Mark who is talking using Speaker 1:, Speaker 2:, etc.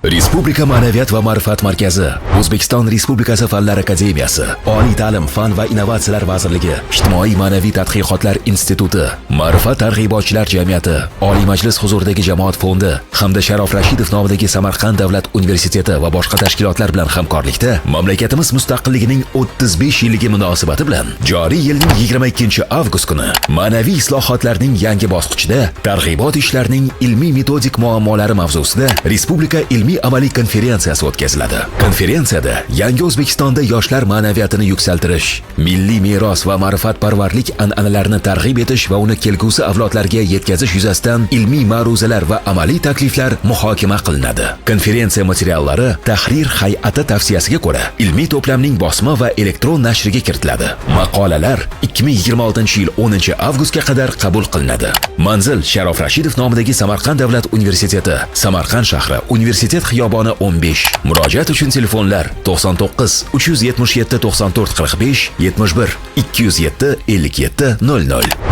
Speaker 1: Respublika Ma'naviyat va ma'rifat markazi, O'zbekiston Respublikasi Fanlar akademiyasi, Oliy ta'lim, fan va innovatsiyalar vazirligi, Ijtimoiy ma'naviy tadqiqotlar instituti, Ma'rifat targ'ibotchilar jamiyati, Oliy Majlis huzuridagi jamoat fondi hamda Sharof Rashidov nomidagi Samarqand davlat universiteti va boshqa tashkilotlar bilan hamkorlikda mamlakatimiz mustaqilligining 35 yilligi munosabati bilan joriy yilning 22 avgust kuni ma'naviy islohotlarning yangi bosqichida targ'ibot ishlarining ilmiy metodik muammolari mavzusida Respublika ilmiy-amaliy konferensiyasi o'tkaziladi. Konferensiyada yangi O'zbekistonda yoshlar ma'naviyatini yuksaltirish, milliy meros va ma'rifatparvarlik an'analarini targ'ib etish va uni kelgusi avlodlarga yetkazish yuzasidan ilmiy ma'ruzalar va amaliy takliflar muhokama qilinadi. Konferensiya materiallari tahrir hay'ati tavsiyasiga ko'ra ilmiy to'plamning bosma va elektron nashriga kiritiladi. Maqolalar 2026-yil 10 avgustga qadar qabul qilinadi. Manzil Sharof Rashidov nomidagi Samarqand davlat universiteti, Samarqand shahri, Universitet xiyoboni 15. Murojaat uchun telefonlar 99 377 94 45 71 207 57 00.